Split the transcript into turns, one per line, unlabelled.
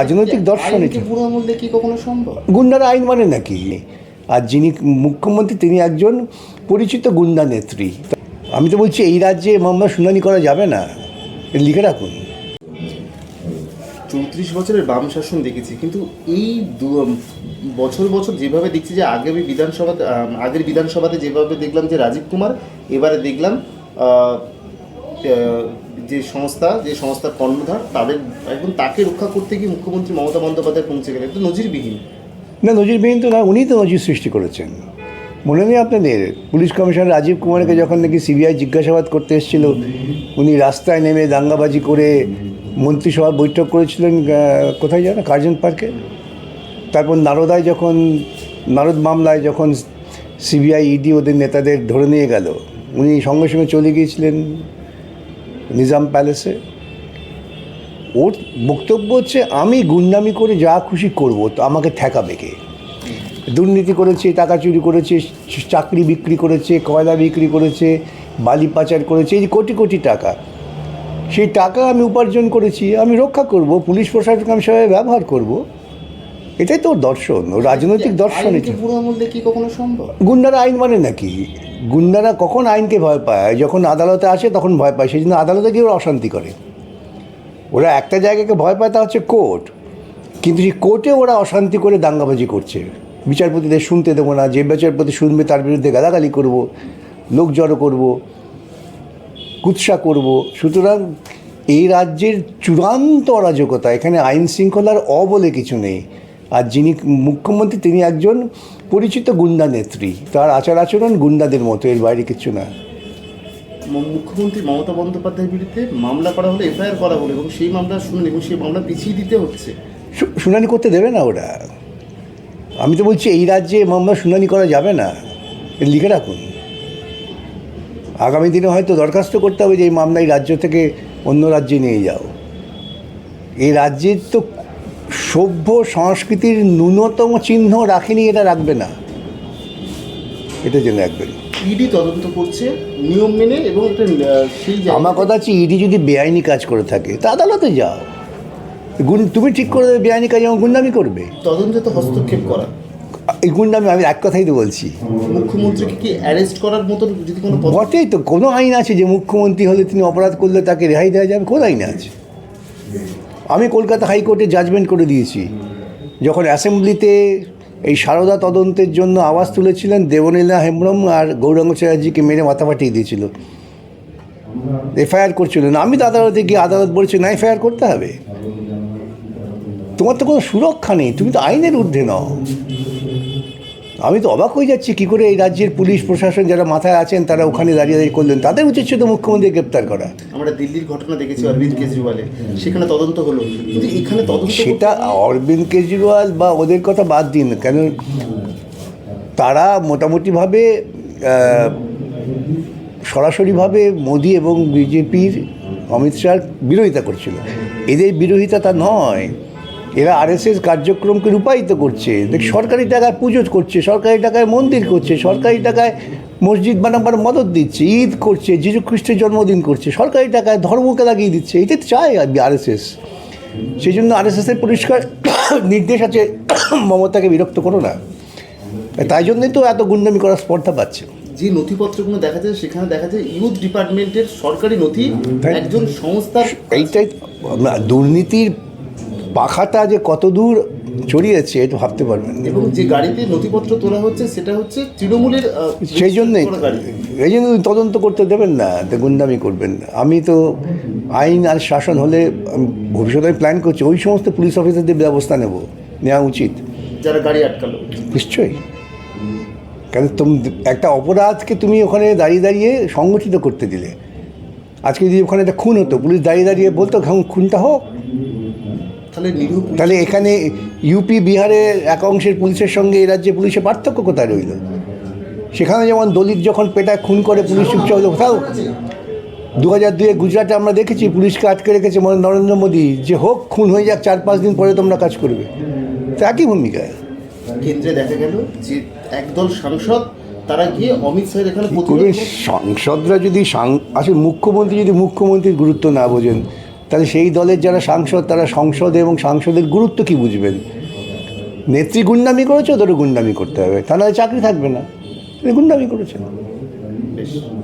রাজনৈতিক দর্শন এটা।
কি কখনো সম্ভব?
গুন্ডারা আইন মানে নাকি? আর যিনি মুখ্যমন্ত্রী তিনি একজন পরিচিত গুন্ডা নেত্রী। আমি তো বলছি এই রাজ্যে মামলা শুনানি করা যাবে না, লিখে রাখুন।
34 বছরের বাম শাসন দেখেছি, কিন্তু এই বছর বছর যেভাবে দেখছি যে আগের বিধানসভাতে যেভাবে দেখলাম যে রাজীব কুমার, এবারে দেখলাম যে সংস্থার কর্ণধার তাদের একদম তাকে রক্ষা করতে গিয়ে মুখ্যমন্ত্রী মমতা বন্দ্যোপাধ্যায় পৌঁছে গেলেন। তো নজিরবিহীন।
না, নজিরবিহীন তো না, উনিই তো নজির সৃষ্টি করেছেন। মনে নেই আপনাদের পুলিশ কমিশনার রাজীব কুমারকে যখন নাকি সিবিআই জিজ্ঞাসাবাদ করতে এসেছিল, উনি রাস্তায় নেমে দাঙ্গাবাজি করে মন্ত্রিসভা বৈঠক করেছিলেন কোথায় জানো, কার্জন পার্কে। তারপর নারদ মামলায় যখন সিবিআই ইডি ওদের নেতাদের ধরে নিয়ে গেল, উনি সঙ্গে সঙ্গে চলে গিয়েছিলেন নিজাম প্যালেসে। ওর বক্তব্য হচ্ছে আমি গুন্ডামি করে যা খুশি করব, তো আমাকে ঠেকাবে কে? দুর্নীতি করেছে, টাকা চুরি করেছে, চাকরি বিক্রি করেছে, কয়লা বিক্রি করেছে, বালি পাচার করেছে, এই কোটি কোটি টাকা, সেই টাকা আমি উপার্জন করেছি, আমি রক্ষা করব, পুলিশ প্রশাসনকে আমি সেভাবে ব্যবহার করব। এটাই তো ওর দর্শন, ও রাজনৈতিক দর্শন এটা।
কি কখনো সম্ভব?
গুন্ডারা আইন মানে নাকি? গুন্ডারা কখন আইনকে ভয় পায়? যখন আদালতে আসে তখন ভয় পায়, সেই জন্য আদালতে গিয়ে ওরা অশান্তি করে। ওরা একটা জায়গাকে ভয় পায়, তা হচ্ছে কোর্ট। কিন্তু সেই কোর্টে ওরা অশান্তি করে দাঙ্গাবাজি করছে। বিচারপতিদের শুনতে দেবো না, যে বিচারপতি শুনবে তার বিরুদ্ধে গালাগালি করব, লোক জড়ো করব, কুৎসা করব। সুতরাং এই রাজ্যের চূড়ান্ত অরাজকতা, এখানে আইন শৃঙ্খলার বলে কিছু নেই। আর যিনি মুখ্যমন্ত্রী তিনি একজন পরিচিত গুন্ডা নেত্রী, তার আচার আচরণ গুন্ডাদের মতো, এর বাইরে কিছু না।
মুখ্যমন্ত্রী মমতা বন্দ্যোপাধ্যায়ের বিরুদ্ধে মামলা করা হলো, এফআইআর করা হলো, এবং সেই মামলা শুনানি এবং সেই মামলা পিছিয়ে দিতে হচ্ছে।
শুনানি করতে দেবে না ওরা। আমি তো বলছি এই রাজ্যে মামলা শুনানি করা যাবে না, লিখে রাখুন। আগামী দিনে হয়তো দরখাস্ত করতে হবে যে এই মামলা এই রাজ্য থেকে অন্য রাজ্যে নিয়ে যাও। এই রাজ্যের তো সভ্য সংস্কৃতির ন্যূনতম চিহ্ন রাখেনি, এটা রাখবে না, এটা জেনে রাখবেন।
ইডি তদন্ত করছে নিয়ম মেনে, এবং
আমার কথা হচ্ছে ইডি যদি বেআইনি কাজ করে থাকে তা আদালতে যাও। তুমি ঠিক করে দেবে বেআইনি কাজ এবং গুন্ডামি করবে,
তদন্তে তো হস্তক্ষেপ করা।
এই গুন্ডামি, আমি এক কথাই তো বলছি।
মুখ্যমন্ত্রীকে কি অ্যারেস্ট করার মতন যদি কোনো
বটেই তো, কোনো আইন আছে যে মুখ্যমন্ত্রী হলে তিনি অপরাধ করলে তাকে রেহাই দেওয়া যাবে? কোন আইন আছে? আমি কলকাতা হাইকোর্টে জাজমেন্ট করে দিয়েছি, যখন অ্যাসেম্বলিতে এই সারদা তদন্তের জন্য আওয়াজ তুলেছিলেন, দেবনীলা হেমব্রম আর গৌরাঙ্গ চ্যাটার্জিকে মেরে মাথা ফাটিয়ে দিয়েছিল, এফআইআর করছিলেন। আমি তো আদালতে গিয়ে আদালত বলছি না, এফআইআর করতে হবে। তোমার তো কোনো সুরক্ষা নেই, তুমি তো আইনের ঊর্ধ্বে নও। আমি তো অবাক হয়ে যাচ্ছি কী করে এই রাজ্যের পুলিশ প্রশাসন যারা মাথায় আছেন তারা ওখানে দাঁড়িয়ে দাঁড়িয়ে করলেন। তাদের উচিত ছিল মুখ্যমন্ত্রী গ্রেপ্তার করা।
আমরা দিল্লির ঘটনা দেখেছি অরবিন্দ কেজরিওয়ালের, সেখানে তদন্ত হলো, কিন্তু এখানে তদন্ত
সেটা অরবিন্দ কেজরিওয়াল বা ওদের কথা বাদ দিন, কেন তারা মোটামুটিভাবে সরাসরিভাবে মোদি এবং বিজেপির অমিত শাহর বিরোধিতা করছিল। এদের বিরোধিতা তা নয়, এরা আরএসএস কার্যক্রমকে রূপায়িত করছে। সরকারি টাকায় পুজো করছে, সরকারি টাকায় মন্দির করছে, সরকারি টাকায় মসজিদ বানাবার মদত দিচ্ছে, ঈদ করছে, যীশু খ্রিস্টের জন্মদিন করছে, সরকারি টাকায় ধর্মকে লাগিয়ে দিচ্ছে। এটা চায় আরএসএস। সেই জন্য আরএসএসের পরিষ্কার নির্দেশ আছে, মমতাকে বিরক্ত করো না। তাই জন্যই তো এত গুন্ডামি করার স্পর্ধা পাচ্ছে।
যে নথিপত্রগুলো দেখা যায়, সেখানে দেখা যায় ইউথ ডিপার্টমেন্টের সরকারি নথি, একজন সংস্থার।
এইটাই দুর্নীতির পাখাটা যে কত দূর ছড়িয়েছে এটা ভাবতে পারবেন।
এবং যে গাড়িতে নথিপত্র তোলা হচ্ছে সেটা হচ্ছে তৃণমূলের।
সেই জন্যই এই জন্য তদন্ত করতে দেবেন না, গুন্ডামি করবেন না। আমি তো আইন আর শাসন হলে ভবিষ্যতে আমি প্ল্যান করছি ওই সমস্ত পুলিশ অফিসারদের ব্যবস্থা নেওয়া উচিত
যারা গাড়ি আটকালো।
নিশ্চয়ই, কেন তুমি একটা অপরাধকে তুমি ওখানে দাঁড়িয়ে দাঁড়িয়ে সংগঠিত করতে দিলে। আজকে যদি ওখানে একটা খুন হতো, পুলিশ দাঁড়িয়ে দাঁড়িয়ে বলতো খুনটা হোক, তাহলে এখানে ইউপি বিহারের এক অংশের পুলিশের সঙ্গে এই রাজ্যে পুলিশের পার্থক্য কোথায় রইল? সেখানে যেমন দলিত যখন পেটায় খুন করে পুলিশ চুপচাপ কোথাও। 2002 গুজরাটে আমরা দেখেছি পুলিশকে আটকে রেখেছে নরেন্দ্র মোদী, যে হোক খুন হয়ে যাক, 4-5 দিন পরে তোমরা কাজ করবে। তো একই ভূমিকা।
কেন্দ্রে দেখা গেল যে একদল সাংসদ তারা গিয়ে অমিত শাহের এখানে
সাংসদরা যদি আসলে মুখ্যমন্ত্রী যদি মুখ্যমন্ত্রীর গুরুত্ব না বোঝেন, তাহলে সেই দলের যারা সাংসদ তারা সংসদে এবং সাংসদের গুরুত্ব কী বুঝবেন? নেত্রী গুন্ডামি করেছে, ওদেরও গুন্ডামি করতে হবে, তা নাহলে চাকরি থাকবে না। তিনি গুন্ডামি করেছেন।
বেশ